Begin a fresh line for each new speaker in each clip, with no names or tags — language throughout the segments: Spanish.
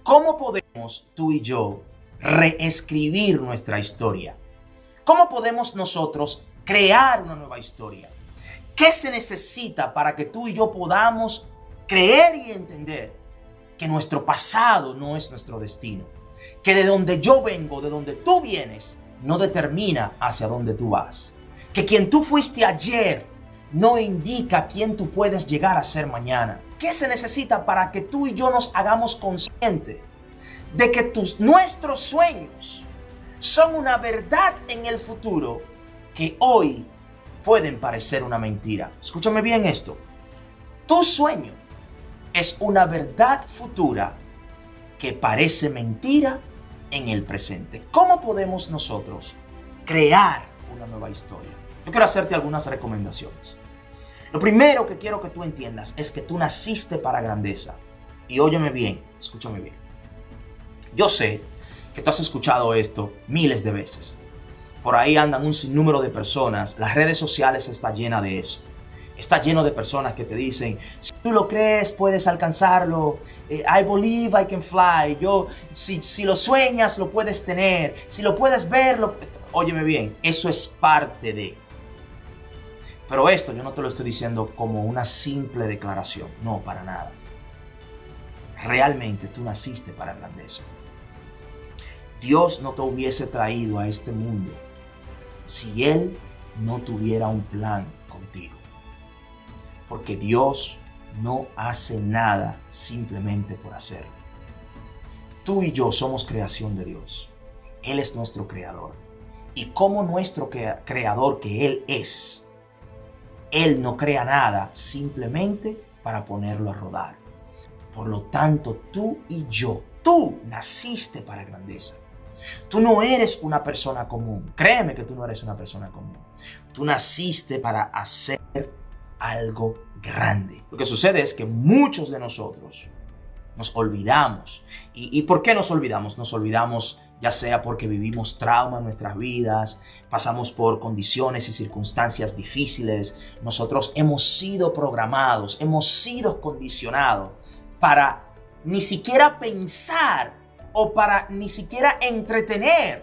¿Cómo podemos tú y yo reescribir nuestra historia? ¿Cómo podemos nosotros crear una nueva historia? ¿Qué se necesita para que tú y yo podamos creer y entender que nuestro pasado no es nuestro destino? Que de donde yo vengo, de donde tú vienes, no determina hacia dónde tú vas. Que quien tú fuiste ayer no indica quién tú puedes llegar a ser mañana. ¿Qué se necesita para que tú y yo nos hagamos conscientes de que nuestros sueños son una verdad en el futuro que hoy pueden parecer una mentira? Escúchame bien esto. Tu sueño es una verdad futura que parece mentira en el presente. ¿Cómo podemos nosotros crear una nueva historia? Yo quiero hacerte algunas recomendaciones. Lo primero que quiero que tú entiendas es que tú naciste para grandeza. Y óyeme bien, escúchame bien. Yo sé que tú has escuchado esto miles de veces. Por ahí andan un sinnúmero de personas. Las redes sociales están llenas de eso. Está lleno de personas que te dicen, si tú lo crees, puedes alcanzarlo. I believe I can fly. Si lo sueñas, lo puedes tener. Si lo puedes ver, Óyeme bien, eso es parte de. Pero esto yo no te lo estoy diciendo como una simple declaración. No, para nada. Realmente tú naciste para grandeza. Dios no te hubiese traído a este mundo si Él no tuviera un plan contigo. Porque Dios no hace nada simplemente por hacerlo. Tú y yo somos creación de Dios. Él es nuestro creador. Y como nuestro creador que Él es, Él no crea nada simplemente para ponerlo a rodar. Por lo tanto, tú y yo, tú naciste para grandeza. Tú no eres una persona común. Créeme que tú no eres una persona común. Tú naciste para hacer algo grande. Lo que sucede es que muchos de nosotros nos olvidamos. ¿Y por qué nos olvidamos? Nos olvidamos ya sea porque vivimos trauma en nuestras vidas, pasamos por condiciones y circunstancias difíciles. Nosotros hemos sido programados, hemos sido condicionados para ni siquiera pensar o para ni siquiera entretener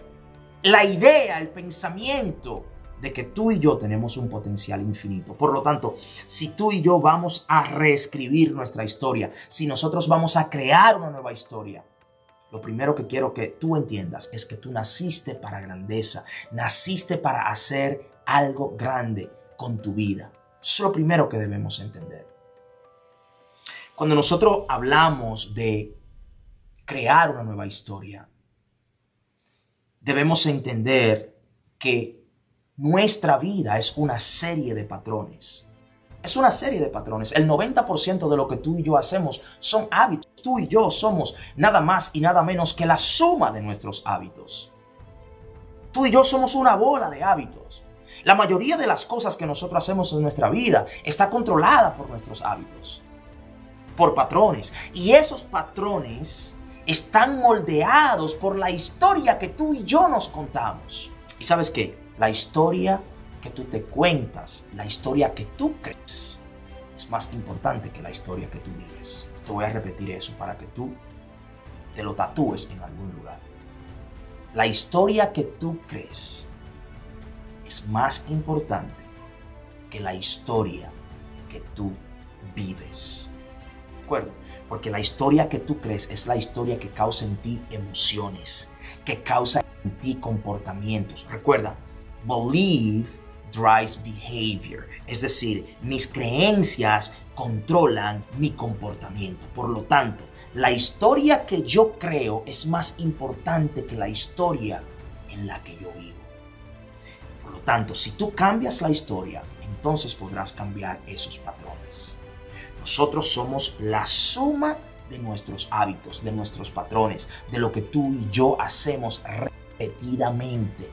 la idea, el pensamiento de que tú y yo tenemos un potencial infinito. Por lo tanto, si tú y yo vamos a reescribir nuestra historia, si nosotros vamos a crear una nueva historia, lo primero que quiero que tú entiendas es que tú naciste para grandeza, naciste para hacer algo grande con tu vida. Eso es lo primero que debemos entender. Cuando nosotros hablamos de crear una nueva historia, debemos entender que nuestra vida es una serie de patrones. Es una serie de patrones. El 90% de lo que tú y yo hacemos son hábitos. Tú y yo somos nada más y nada menos que la suma de nuestros hábitos. Tú y yo somos una bola de hábitos. La mayoría de las cosas que nosotros hacemos en nuestra vida está controlada por nuestros hábitos, por patrones. Y esos patrones están moldeados por la historia que tú y yo nos contamos. ¿Y sabes qué? La historia que tú te cuentas, la historia que tú crees, es más importante que la historia que tú vives. Te voy a repetir eso para que tú te lo tatúes en algún lugar. La historia que tú crees es más importante que la historia que tú vives. ¿De acuerdo? Porque la historia que tú crees es la historia que causa en ti emociones, que causa en ti comportamientos. Recuerda, believe drives behavior. Es decir, mis creencias controlan mi comportamiento. Por lo tanto, la historia que yo creo es más importante que la historia en la que yo vivo. Por lo tanto, si tú cambias la historia, entonces podrás cambiar esos patrones. Nosotros somos la suma de nuestros hábitos, de nuestros patrones, de lo que tú y yo hacemos repetidamente.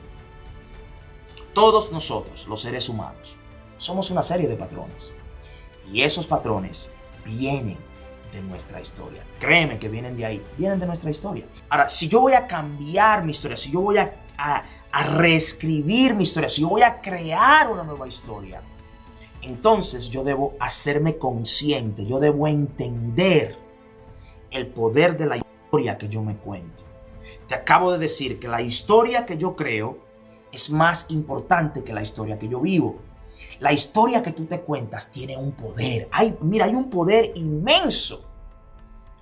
Todos nosotros, los seres humanos, somos una serie de patrones. Y esos patrones vienen de nuestra historia. Créeme que vienen de ahí, vienen de nuestra historia. Ahora, si yo voy a cambiar mi historia, si yo voy a reescribir mi historia, si yo voy a crear una nueva historia, entonces yo debo hacerme consciente, yo debo entender el poder de la historia que yo me cuento. Te acabo de decir que la historia que yo creo es más importante que la historia que yo vivo. La historia que tú te cuentas tiene un poder. Mira, hay un poder inmenso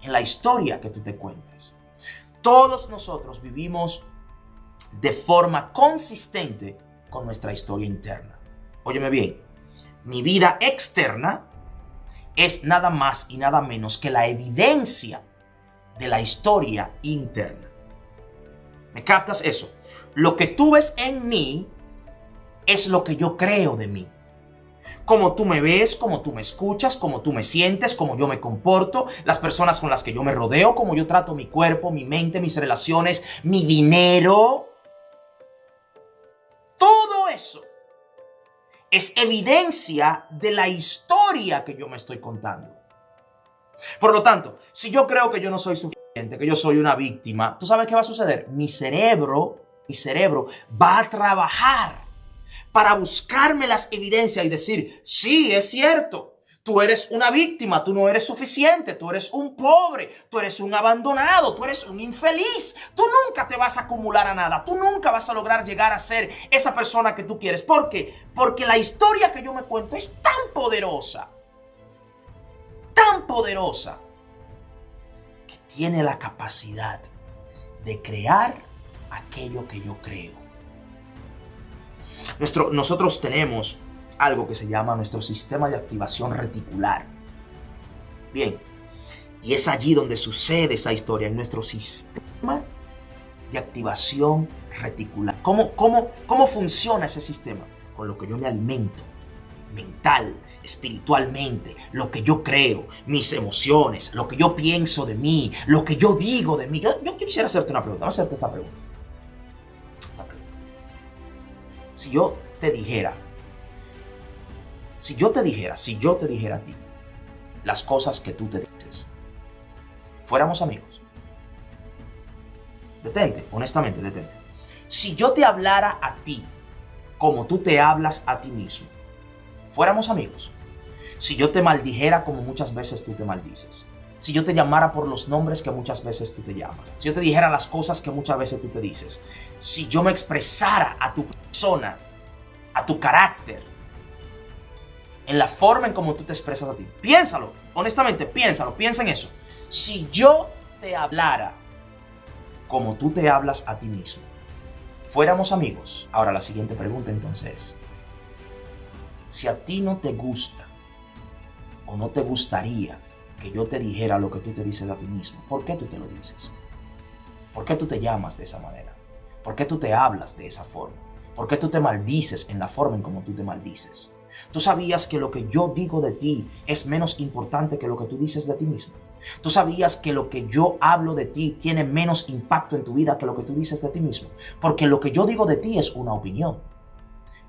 en la historia que tú te cuentas. Todos nosotros vivimos de forma consistente con nuestra historia interna. Óyeme bien, mi vida externa es nada más y nada menos que la evidencia de la historia interna. ¿Me captas eso? Lo que tú ves en mí es lo que yo creo de mí. Cómo tú me ves, cómo tú me escuchas, cómo tú me sientes, cómo yo me comporto, las personas con las que yo me rodeo, cómo yo trato mi cuerpo, mi mente, mis relaciones, mi dinero. Todo eso es evidencia de la historia que yo me estoy contando. Por lo tanto, si yo creo que yo no soy suficiente, que yo soy una víctima, ¿tú sabes qué va a suceder? Mi cerebro va a trabajar para buscarme las evidencias y decir, sí, es cierto, tú eres una víctima, tú no eres suficiente, tú eres un pobre, tú eres un abandonado, tú eres un infeliz, tú nunca te vas a acumular a nada, tú nunca vas a lograr llegar a ser esa persona que tú quieres. ¿Por qué? Porque la historia que yo me cuento es tan poderosa, que tiene la capacidad de crear aquello que yo creo. Nosotros tenemos algo que se llama nuestro sistema de activación reticular. Bien, y es allí donde sucede esa historia, en nuestro sistema de activación reticular. ¿Cómo funciona ese sistema? Con lo que yo me alimento, mental, espiritualmente, lo que yo creo, mis emociones, lo que yo pienso de mí, lo que yo digo de mí. Yo quisiera hacerte una pregunta, vamos a hacerte esta pregunta. Si yo te dijera a ti las cosas que tú te dices, fuéramos amigos. Detente, honestamente, detente. Si yo te hablara a ti como tú te hablas a ti mismo, fuéramos amigos. Si yo te maldijera como muchas veces tú te maldices. Si yo te llamara por los nombres que muchas veces tú te llamas. Si yo te dijera las cosas que muchas veces tú te dices. Si yo me expresara a tu persona, a tu carácter, en la forma en cómo tú te expresas a ti. Piénsalo, honestamente, piensa en eso. Si yo te hablara como tú te hablas a ti mismo, fuéramos amigos. Ahora la siguiente pregunta entonces es, si a ti no te gusta o no te gustaría que yo te dijera lo que tú te dices a ti mismo, ¿por qué tú te lo dices? ¿Por qué tú te llamas de esa manera? ¿Por qué tú te hablas de esa forma? ¿Por qué tú te maldices en la forma en cómo tú te maldices? ¿Tú sabías que lo que yo digo de ti es menos importante que lo que tú dices de ti mismo? ¿Tú sabías que lo que yo hablo de ti tiene menos impacto en tu vida que lo que tú dices de ti mismo? Porque lo que yo digo de ti es una opinión,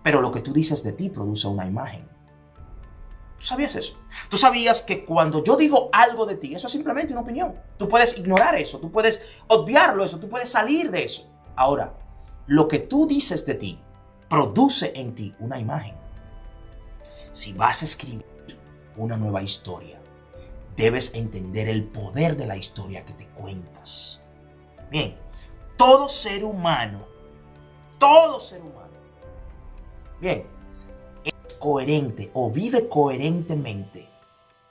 pero lo que tú dices de ti produce una imagen. ¿Tú sabías eso? ¿Tú sabías que cuando yo digo algo de ti, eso es simplemente una opinión? Tú puedes ignorar eso, tú puedes obviarlo eso, tú puedes salir de eso. Ahora, lo que tú dices de ti produce en ti una imagen. Si vas a escribir una nueva historia, debes entender el poder de la historia que te cuentas. Bien, todo ser humano, bien, es coherente o vive coherentemente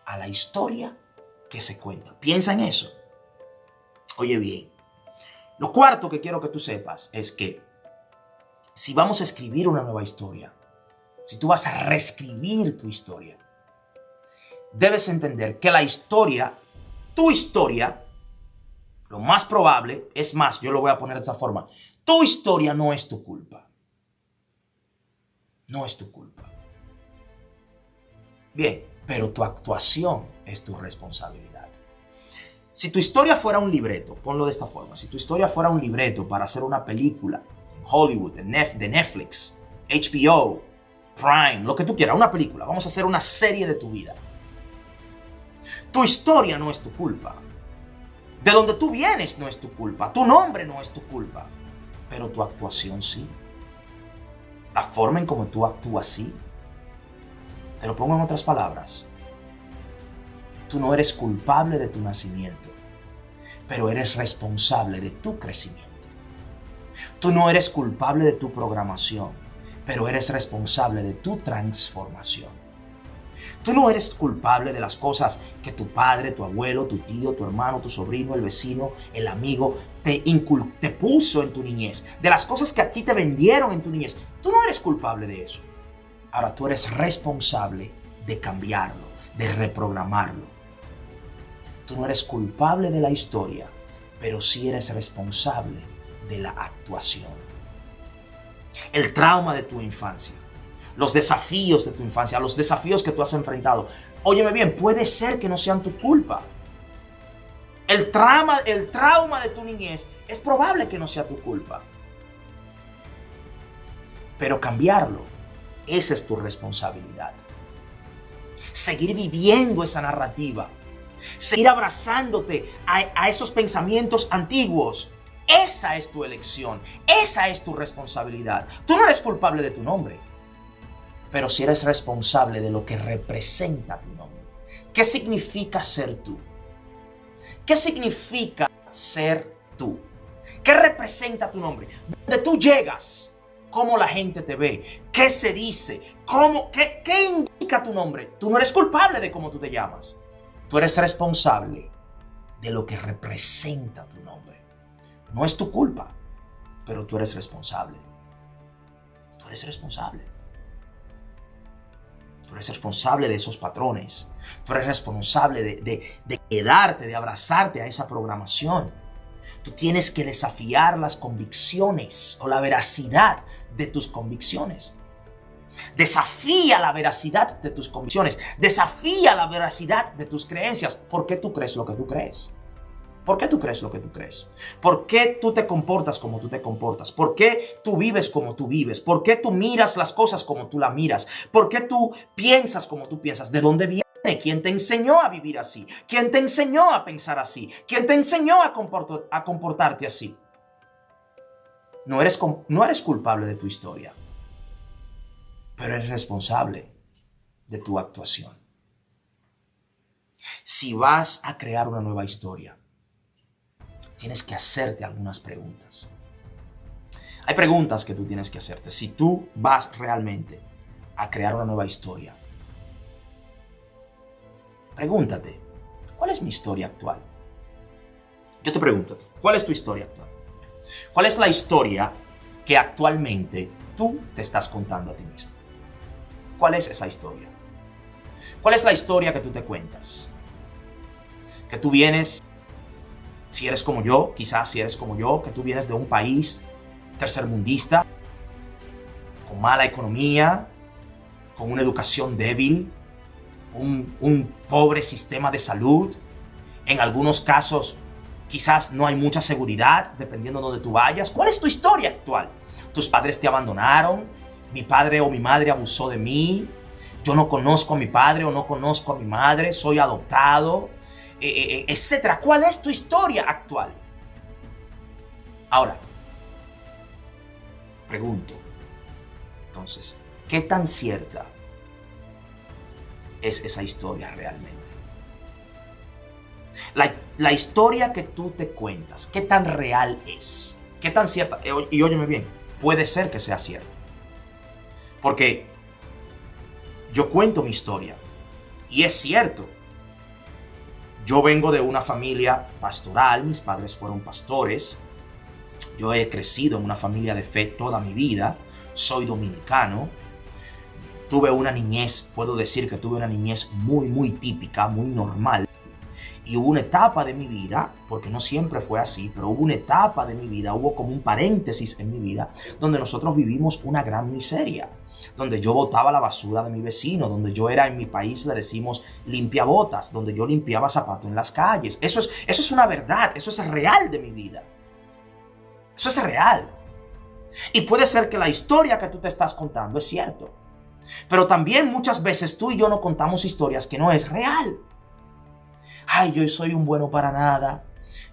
a la historia que se cuenta. Piensa en eso. Oye bien, lo cuarto que quiero que tú sepas es que si vamos a escribir una nueva historia, si tú vas a reescribir tu historia, debes entender que la historia, tu historia, lo más probable, es más, yo lo voy a poner de esa forma, tu historia no es tu culpa. No es tu culpa. Bien, pero tu actuación es tu responsabilidad. Si tu historia fuera un libreto, ponlo de esta forma, si tu historia fuera un libreto para hacer una película en Hollywood, de Netflix, HBO, Prime, lo que tú quieras, una película, vamos a hacer una serie de tu vida. Tu historia no es tu culpa. De donde tú vienes no es tu culpa. Tu nombre no es tu culpa. Pero tu actuación sí. La forma en cómo tú actúas sí. Te lo pongo en otras palabras. Tú no eres culpable de tu nacimiento, pero eres responsable de tu crecimiento. Tú no eres culpable de tu programación, pero eres responsable de tu transformación. Tú no eres culpable de las cosas que tu padre, tu abuelo, tu tío, tu hermano, tu sobrino, el vecino, el amigo te puso en tu niñez, de las cosas que a ti te vendieron en tu niñez. Tú no eres culpable de eso. Ahora tú eres responsable de cambiarlo, de reprogramarlo. Tú no eres culpable de la historia, pero sí eres responsable de la actuación. El trauma de tu infancia, los desafíos de tu infancia, los desafíos que tú has enfrentado, óyeme bien, puede ser que no sean tu culpa. El trauma de tu niñez es probable que no sea tu culpa. Pero cambiarlo, esa es tu responsabilidad. Seguir viviendo esa narrativa, seguir abrazándote a esos pensamientos antiguos, esa es tu elección, esa es tu responsabilidad. Tú no eres culpable de tu nombre, pero sí eres responsable de lo que representa tu nombre. ¿Qué significa ser tú? ¿Qué significa ser tú? ¿Qué representa tu nombre? ¿Dónde tú llegas? ¿Cómo la gente te ve? ¿Qué se dice? ¿Qué indica tu nombre? Tú no eres culpable de cómo tú te llamas. Tú eres responsable de lo que representa tu nombre. No es tu culpa, pero tú eres responsable. Tú eres responsable. Tú eres responsable de esos patrones. Tú eres responsable de quedarte, de abrazarte a esa programación. Tú tienes que desafiar las convicciones o la veracidad de tus convicciones. Desafía la veracidad de tus convicciones. Desafía la veracidad de tus creencias. ¿Por qué tú crees lo que tú crees? ¿Por qué tú crees lo que tú crees? ¿Por qué tú te comportas como tú te comportas? ¿Por qué tú vives como tú vives? ¿Por qué tú miras las cosas como tú las miras? ¿Por qué tú piensas como tú piensas? ¿De dónde viene? ¿Quién te enseñó a vivir así? ¿Quién te enseñó a pensar así? ¿Quién te enseñó a comportarte así? No eres culpable de tu historia, pero eres responsable de tu actuación. Si vas a crear una nueva historia, tienes que hacerte algunas preguntas. Hay preguntas que tú tienes que hacerte. Si tú vas realmente a crear una nueva historia, pregúntate, ¿cuál es mi historia actual? Yo te pregunto, ¿cuál es tu historia actual? ¿Cuál es la historia que actualmente tú te estás contando a ti mismo? ¿Cuál es esa historia? ¿Cuál es la historia que tú te cuentas? Que tú vienes, si eres como yo, quizás si eres como yo, que tú vienes de un país tercermundista, con mala economía, con una educación débil, un pobre sistema de salud. En algunos casos, quizás no hay mucha seguridad, dependiendo de donde tú vayas. ¿Cuál es tu historia actual? ¿Tus padres te abandonaron? ¿Mi padre o mi madre abusó de mí? ¿Yo no conozco a mi padre o no conozco a mi madre? ¿Soy adoptado? Etcétera. ¿Cuál es tu historia actual? Ahora, pregunto, entonces, ¿qué tan cierta es esa historia realmente? La historia que tú te cuentas, ¿qué tan real es? ¿Qué tan cierta? Y óyeme bien, puede ser que sea cierta. Porque yo cuento mi historia y es cierto. Yo vengo de una familia pastoral, mis padres fueron pastores. Yo he crecido en una familia de fe toda mi vida. Soy dominicano. Tuve una niñez, puedo decir que tuve una niñez muy típica, muy normal. Y hubo una etapa de mi vida, porque no siempre fue así, pero hubo una etapa de mi vida, hubo como un paréntesis en mi vida, donde nosotros vivimos una gran miseria. Donde yo botaba la basura de mi vecino, donde yo era, en mi país le decimos limpiabotas, donde yo limpiaba zapatos en las calles. Eso es una verdad, eso es real de mi vida. Eso es real. Y puede ser que la historia que tú te estás contando es cierto. Pero también muchas veces tú y yo no contamos historias que no es real. Ay, yo soy un bueno para nada.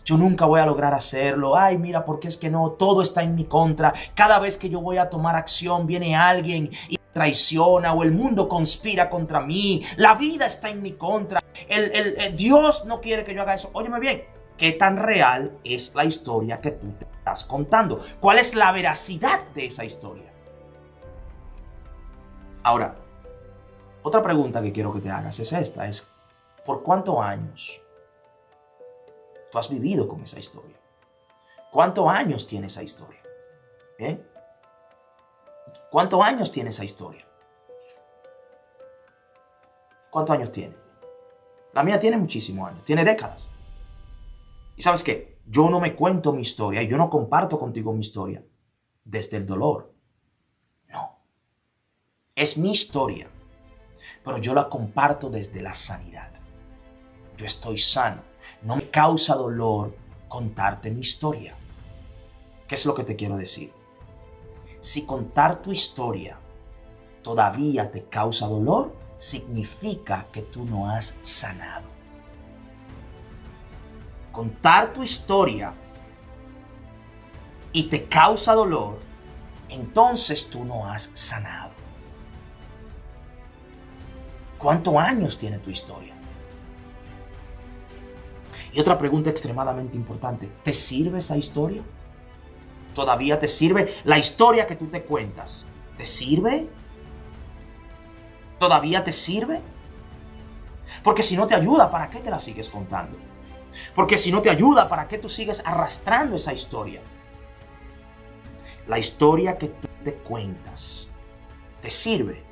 Yo nunca voy a lograr hacerlo. Ay, mira, porque es que no, todo está en mi contra. Cada vez que yo voy a tomar acción, viene alguien y me traiciona, o el mundo conspira contra mí. La vida está en mi contra. Dios no quiere que yo haga eso. Óyeme bien, ¿Qué tan real es la historia que tú te estás contando? ¿Cuál es la veracidad de esa historia? Ahora, otra pregunta que quiero que te hagas es esta, es ¿por cuántos años tú has vivido con esa historia? ¿Cuántos años tiene esa historia? ¿Eh? ¿Cuántos años tiene esa historia? ¿Cuántos años tiene? La mía tiene muchísimos años, tiene décadas. ¿Y sabes qué? Yo no me cuento mi historia y yo no comparto contigo mi historia desde el dolor. No. Es mi historia, pero yo la comparto desde la sanidad. Yo estoy sano. No me causa dolor contarte mi historia. ¿Qué es lo que te quiero decir? Si contar tu historia todavía te causa dolor, significa que tú no has sanado. Contar tu historia y te causa dolor, entonces tú no has sanado. ¿Cuántos años tiene tu historia? Y otra pregunta extremadamente importante, ¿te sirve esa historia? ¿Todavía te sirve la historia que tú te cuentas? ¿Te sirve? ¿Todavía te sirve? Porque si no te ayuda, ¿para qué te la sigues contando? Porque si no te ayuda, ¿para qué tú sigues arrastrando esa historia? La historia que tú te cuentas, ¿te sirve?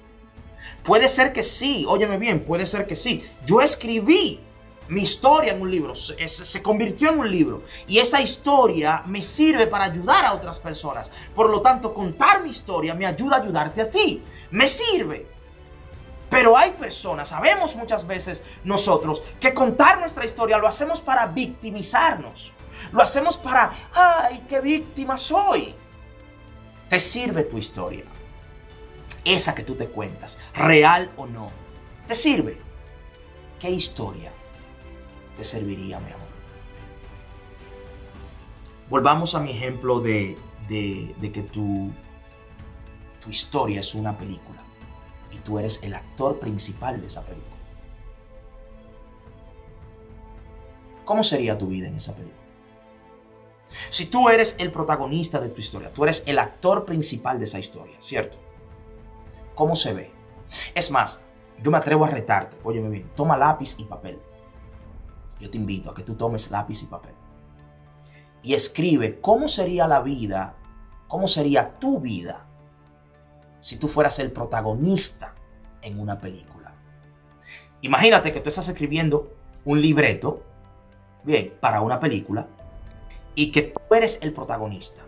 Puede ser que sí, óyeme bien, puede ser que sí. Yo escribí mi historia en un libro, se convirtió en un libro. Y esa historia me sirve para ayudar a otras personas. Por lo tanto, contar mi historia me ayuda a ayudarte a ti. Me sirve. Pero hay personas, sabemos muchas veces nosotros, que contar nuestra historia lo hacemos para victimizarnos. Lo hacemos para, ¡ay, qué víctima soy! ¿Te sirve tu historia? Esa que tú te cuentas, real o no, ¿te sirve? ¿Qué historia te serviría mejor? Volvamos a mi ejemplo de que tu historia es una película y tú eres el actor principal de esa película. ¿Cómo sería tu vida en esa película? Si tú eres el protagonista de tu historia, tú eres el actor principal de esa historia, ¿cierto? ¿Cómo se ve? Es más, yo me atrevo a retarte. Óyeme bien, toma lápiz y papel. Yo te invito a que tú tomes lápiz y papel. Y escribe cómo sería la vida, cómo sería tu vida si tú fueras el protagonista en una película. Imagínate que tú estás escribiendo un libreto, bien, para una película, y que tú eres el protagonista.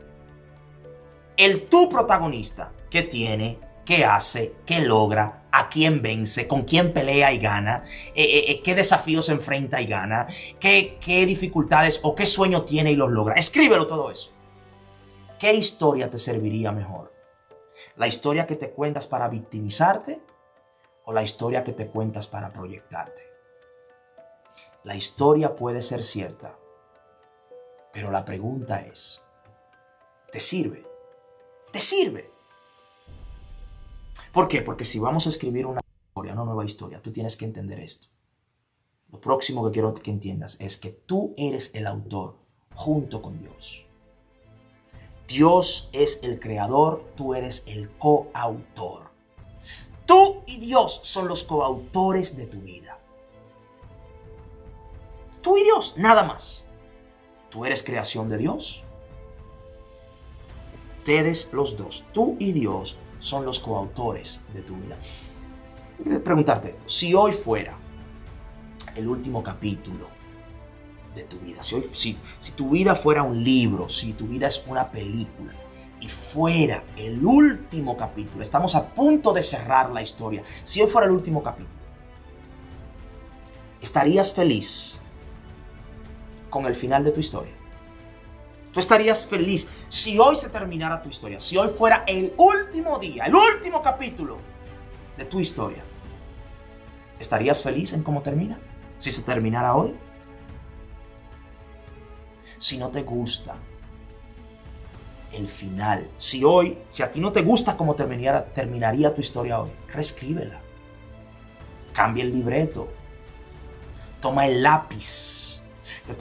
Tu protagonista, que tiene, qué hace, qué logra, a quién vence, con quién pelea y gana, qué desafíos enfrenta y gana, qué dificultades o qué sueño tiene y los logra. Escríbelo todo eso. ¿Qué historia te serviría mejor? ¿La historia que te cuentas para victimizarte o la historia que te cuentas para proyectarte? La historia puede ser cierta, pero la pregunta es, ¿te sirve? ¿Te sirve? ¿Por qué? Porque si vamos a escribir una historia, una nueva historia, tú tienes que entender esto. Lo próximo que quiero que entiendas es que tú eres el autor junto con Dios. Dios es el creador, tú eres el coautor. Tú y Dios son los coautores de tu vida. Tú y Dios, nada más. Tú eres creación de Dios. Ustedes los dos, tú y Dios, son los coautores de tu vida. Quiero preguntarte esto. Si hoy fuera el último capítulo de tu vida, si tu vida fuera un libro, si tu vida es una película y fuera el último capítulo, estamos a punto de cerrar la historia, si hoy fuera el último capítulo, ¿estarías feliz con el final de tu historia? ¿Tú estarías feliz si hoy se terminara tu historia? Si hoy fuera el último día, el último capítulo de tu historia, ¿estarías feliz en cómo termina? Si se terminara hoy. Si no te gusta el final, si a ti no te gusta cómo terminaría tu historia hoy, reescríbela. Cambia el libreto. Toma el lápiz.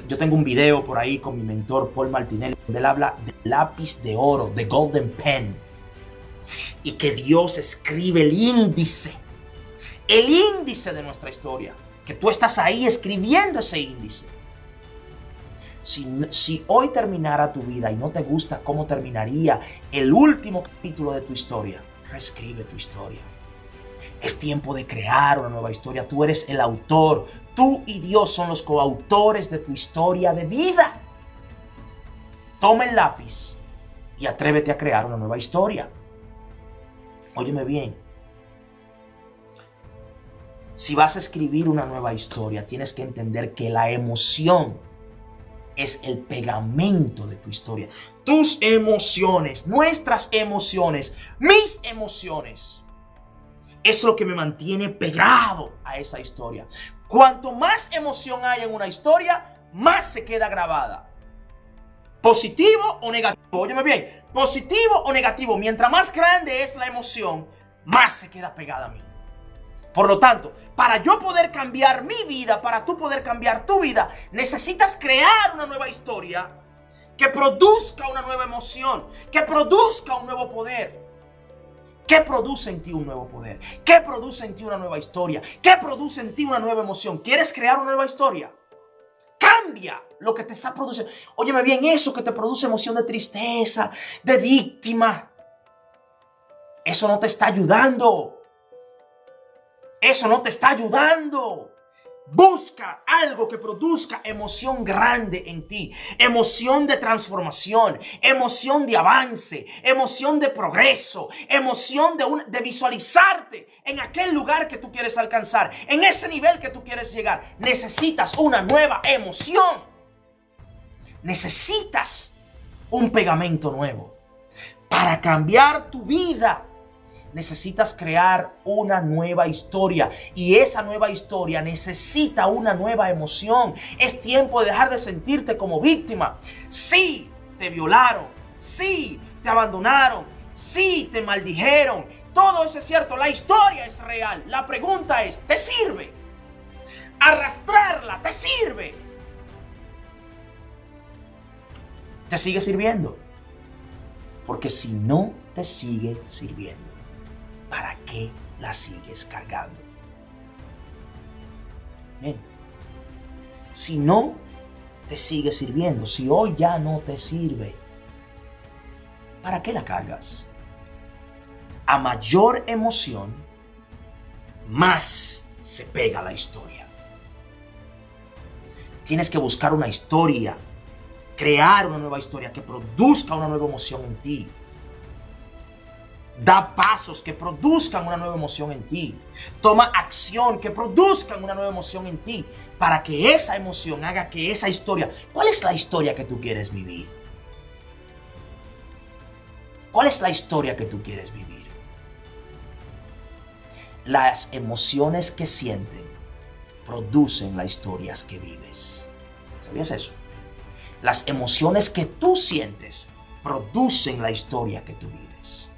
Yo tengo un video por ahí con mi mentor Paul Martinelli, donde él habla del lápiz de oro, de golden pen, y que Dios escribe el índice de nuestra historia, que tú estás ahí escribiendo ese índice. Si hoy terminara tu vida y no te gusta cómo terminaría el último capítulo de tu historia, reescribe tu historia. Es tiempo de crear una nueva historia. Tú eres el autor. Tú y Dios son los coautores de tu historia de vida. Toma el lápiz y atrévete a crear una nueva historia. Óyeme bien. Si vas a escribir una nueva historia, tienes que entender que la emoción es el pegamento de tu historia. Tus emociones, nuestras emociones, mis emociones, es lo que me mantiene pegado a esa historia. Cuanto más emoción hay en una historia, más se queda grabada. Positivo o negativo. Óyeme bien. Positivo o negativo. Mientras más grande es la emoción, más se queda pegada a mí. Por lo tanto, para yo poder cambiar mi vida, para tú poder cambiar tu vida, necesitas crear una nueva historia que produzca una nueva emoción, que produzca un nuevo poder. ¿Qué produce en ti un nuevo poder? ¿Qué produce en ti una nueva historia? ¿Qué produce en ti una nueva emoción? ¿Quieres crear una nueva historia? Cambia lo que te está produciendo. Óyeme bien, eso que te produce emoción de tristeza, de víctima, eso no te está ayudando. Eso no te está ayudando. Busca algo que produzca emoción grande en ti, emoción de transformación, emoción de avance, emoción de progreso, emoción de visualizarte en aquel lugar que tú quieres alcanzar, en ese nivel que tú quieres llegar. Necesitas una nueva emoción. Necesitas un pegamento nuevo. Para cambiar tu vida, necesitas crear una nueva historia, y esa nueva historia necesita una nueva emoción. Es tiempo de dejar de sentirte como víctima. Sí, te violaron, sí, te abandonaron, sí, te maldijeron. Todo eso es cierto, la historia es real. La pregunta es, ¿te sirve? Arrastrarla, ¿te sirve? ¿Te sigue sirviendo? Porque si no te sigue sirviendo, ¿para qué la sigues cargando? Bien. Si no te sigue sirviendo, si hoy ya no te sirve, ¿para qué la cargas? A mayor emoción, más se pega la historia. Tienes que buscar una historia, crear una nueva historia que produzca una nueva emoción en ti. Da pasos que produzcan una nueva emoción en ti. Toma acción que produzcan una nueva emoción en ti, para que esa emoción haga que esa historia... ¿Cuál es la historia que tú quieres vivir? ¿Cuál es la historia que tú quieres vivir? Las emociones que sienten producen las historias que vives. ¿Sabías eso? Las emociones que tú sientes producen la historia que tú vives.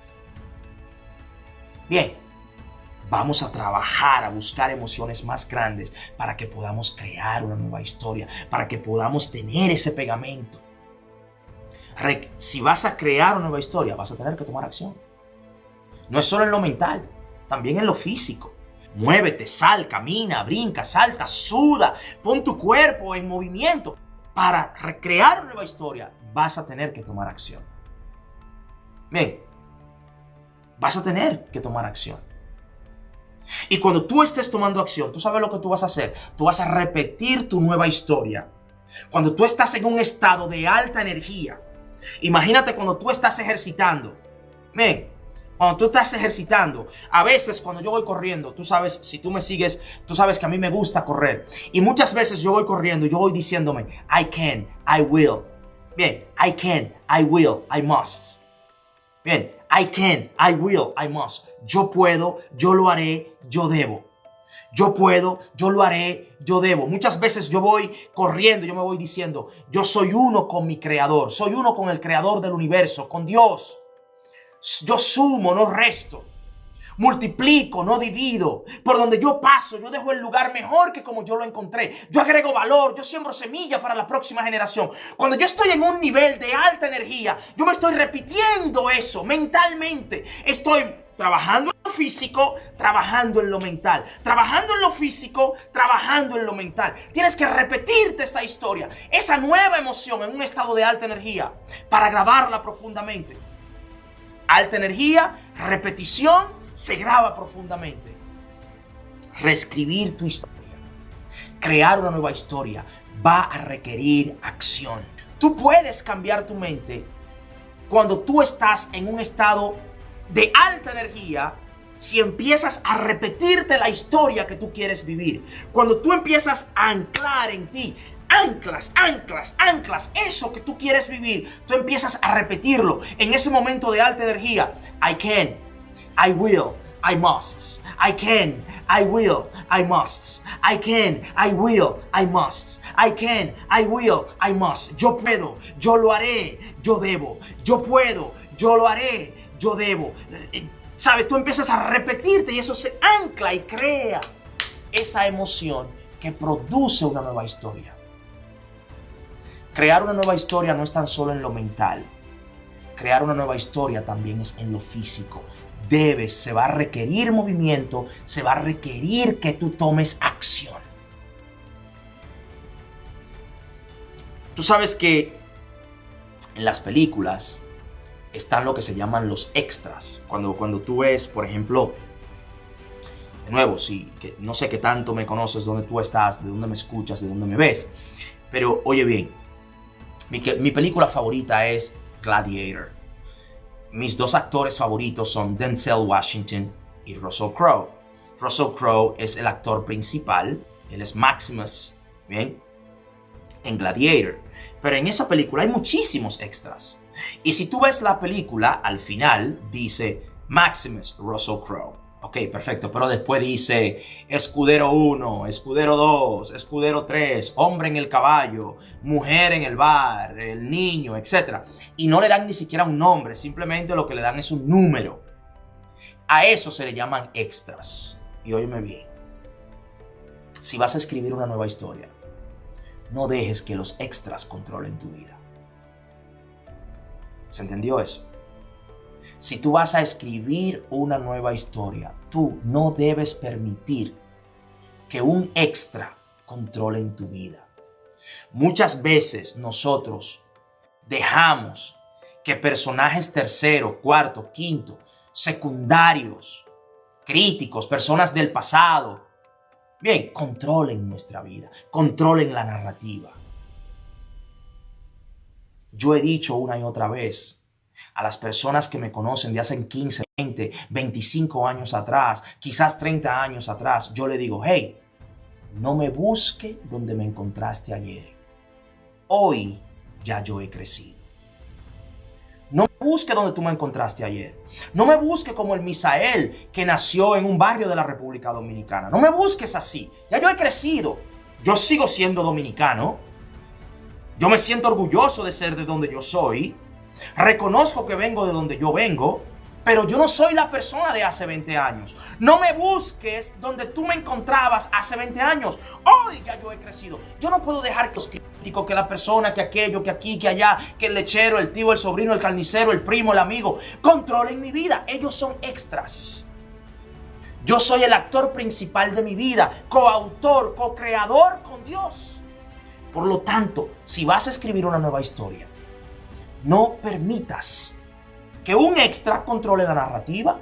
Bien, vamos a trabajar, a buscar emociones más grandes para que podamos crear una nueva historia, para que podamos tener ese pegamento. Si vas a crear una nueva historia, vas a tener que tomar acción. No es solo en lo mental, también en lo físico. Muévete, sal, camina, brinca, salta, suda, pon tu cuerpo en movimiento. Para recrear una nueva historia, vas a tener que tomar acción. Bien, vas a tener que tomar acción. Y cuando tú estés tomando acción, tú sabes lo que tú vas a hacer. Tú vas a repetir tu nueva historia. Cuando tú estás en un estado de alta energía, imagínate cuando tú estás ejercitando. Bien, cuando tú estás ejercitando, a veces cuando yo voy corriendo, tú sabes, si tú me sigues, tú sabes que a mí me gusta correr. Y muchas veces yo voy corriendo y yo voy diciéndome, I can, I will. Bien, I can, I will, I must. Bien, I can, I will, I must. Yo puedo, yo lo haré, yo debo. Yo puedo, yo lo haré, yo debo. Muchas veces yo voy corriendo, yo me voy diciendo, yo soy uno con mi creador, soy uno con el creador del universo, con Dios. Yo sumo, no resto. multiplico, no divido. Por donde yo paso, yo dejo el lugar mejor que como yo lo encontré. Yo agrego valor, yo siembro semilla para la próxima generación. Cuando yo estoy en un nivel de alta energía, yo me estoy repitiendo eso mentalmente. Estoy trabajando en lo físico, trabajando en lo mental. Trabajando en lo físico, trabajando en lo mental. Tienes que repetirte esta historia, esa nueva emoción en un estado de alta energía para grabarla profundamente. Alta energía, repetición, se graba profundamente. Reescribir tu historia, crear una nueva historia, va a requerir acción. Tú puedes cambiar tu mente cuando tú estás en un estado de alta energía, si empiezas a repetirte la historia que tú quieres vivir. Cuando tú empiezas a anclar en ti, anclas eso que tú quieres vivir, tú empiezas a repetirlo en ese momento de alta energía. I can, I will, I must. I can, I will, I must. I can, I will, I must. I can, I will, I must. Yo puedo, yo lo haré, yo debo. Yo puedo, yo lo haré, yo debo. ¿Sabes? Tú empiezas a repetirte y eso se ancla y crea esa emoción que produce una nueva historia. Crear una nueva historia no es tan solo en lo mental. Crear una nueva historia también es en lo físico. Se va a requerir movimiento, se va a requerir que tú tomes acción. Tú sabes que en las películas están lo que se llaman los extras. Cuando tú ves, por ejemplo, de nuevo, sí, que no sé qué tanto me conoces, dónde tú estás, de dónde me escuchas, de dónde me ves, pero oye bien, mi película favorita es Gladiator. Mis dos actores favoritos son Denzel Washington y Russell Crowe. Russell Crowe es el actor principal, él es Maximus, ¿bien? En Gladiator. Pero en esa película hay muchísimos extras. Y si tú ves la película, al final dice Maximus Russell Crowe. Ok, perfecto, pero después dice escudero 1, escudero 2, escudero 3, hombre en el caballo, mujer en el bar, el niño, etc. Y no le dan ni siquiera un nombre, simplemente lo que le dan es un número. A eso se le llaman extras. Y óyeme bien, si vas a escribir una nueva historia, no dejes que los extras controlen tu vida. ¿Se entendió eso? Si tú vas a escribir una nueva historia, tú no debes permitir que un extra controle en tu vida. Muchas veces nosotros dejamos que personajes tercero, cuarto, quinto, secundarios, críticos, personas del pasado, bien, controlen nuestra vida, controlen la narrativa. Yo he dicho una y otra vez a las personas que me conocen de hace 15, 20, 25 años atrás, quizás 30 años atrás, yo le digo, hey, no me busque donde me encontraste ayer. Hoy ya yo he crecido. No me busque donde tú me encontraste ayer. No me busque como el Misael que nació en un barrio de la República Dominicana. No me busques así. Ya yo he crecido. Yo sigo siendo dominicano. Yo me siento orgulloso de ser de donde yo soy. Reconozco que vengo de donde yo vengo, pero yo no soy la persona de hace 20 años. No me busques donde tú me encontrabas hace 20 años. Hoy ya yo he crecido. Yo no puedo dejar que los críticos, que la persona, que aquello, que aquí, que allá, que el lechero, el tío, el sobrino, el carnicero, el primo, el amigo, controlen mi vida. Ellos son extras. Yo soy el actor principal de mi vida, coautor, co-creador con Dios. Por lo tanto, si vas a escribir una nueva historia, no permitas que un extra controle la narrativa.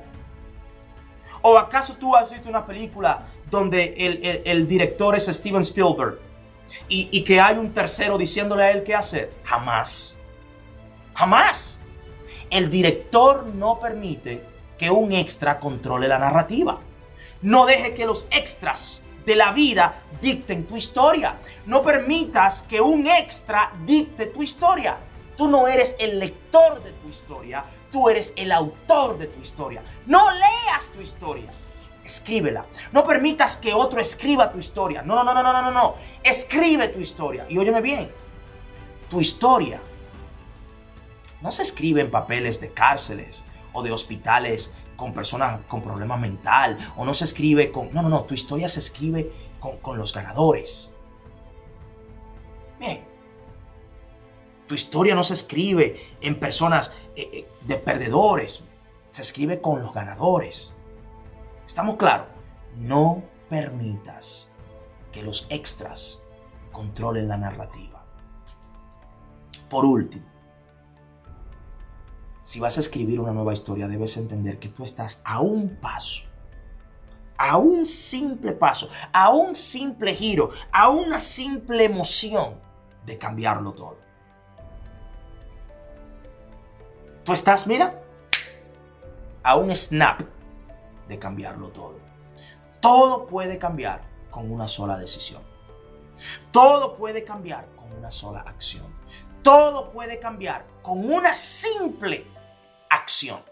¿O acaso tú has visto una película donde el director es Steven Spielberg y que hay un tercero diciéndole a él qué hacer? Jamás. Jamás. El director no permite que un extra controle la narrativa. No deje que los extras de la vida dicten tu historia. No permitas que un extra dicte tu historia. Tú no eres el lector de tu historia, tú eres el autor de tu historia. No leas tu historia, escríbela. No permitas que otro escriba tu historia. No. Escribe tu historia. Y óyeme bien, tu historia no se escribe en papeles de cárceles o de hospitales con personas con problemas mental, o no se escribe con... No, tu historia se escribe con los ganadores. Bien, tu historia no se escribe en personas de perdedores, se escribe con los ganadores. ¿Estamos claros? No permitas que los extras controlen la narrativa. Por último, si vas a escribir una nueva historia, debes entender que tú estás a un paso, a un simple paso, a un simple giro, a una simple emoción de cambiarlo todo. Tú estás, mira, a un snap de cambiarlo todo. Todo puede cambiar con una sola decisión. Todo puede cambiar con una sola acción. Todo puede cambiar con una simple acción.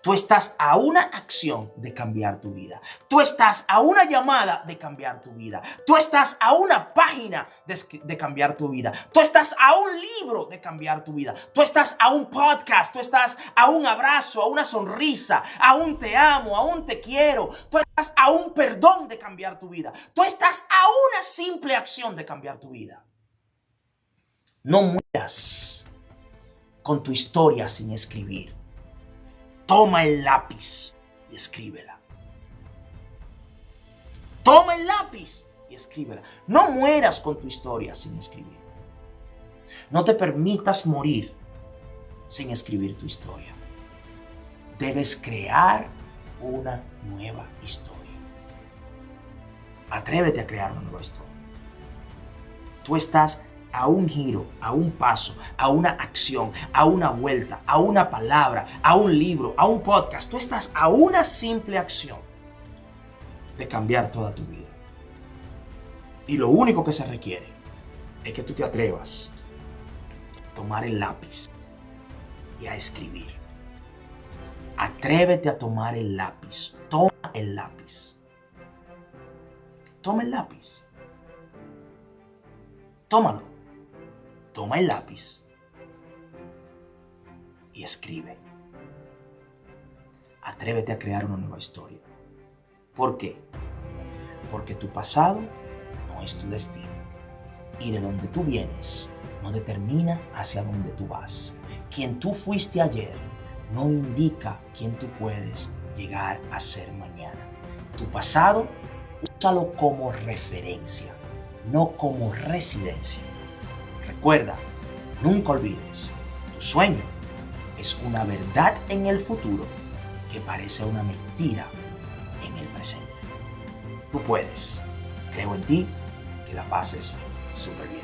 Tú estás a una acción de cambiar tu vida. Tú estás a una llamada de cambiar tu vida. Tú estás a una página de cambiar tu vida. Tú estás a un libro de cambiar tu vida. Tú estás a un podcast. Tú estás a un abrazo, a una sonrisa, a un te amo, a un te quiero. Tú estás a un perdón de cambiar tu vida. Tú estás a una simple acción de cambiar tu vida. No mueras con tu historia sin escribir. Toma el lápiz y escríbela. Toma el lápiz y escríbela. No mueras con tu historia sin escribir. No te permitas morir sin escribir tu historia. Debes crear una nueva historia. Atrévete a crear una nueva historia. Tú estás a un giro, a un paso, a una acción, a una vuelta, a una palabra, a un libro, a un podcast. Tú estás a una simple acción de cambiar toda tu vida. Y lo único que se requiere es que tú te atrevas a tomar el lápiz y a escribir. Atrévete a tomar el lápiz. Toma el lápiz. Toma el lápiz. Tómalo. Toma el lápiz y escribe. Atrévete a crear una nueva historia. ¿Por qué? Porque tu pasado no es tu destino. Y de donde tú vienes no determina hacia dónde tú vas. Quien tú fuiste ayer no indica quién tú puedes llegar a ser mañana. Tu pasado, úsalo como referencia, no como residencia. Recuerda, nunca olvides, tu sueño es una verdad en el futuro que parece una mentira en el presente. Tú puedes. Creo en ti, que la pases súper bien.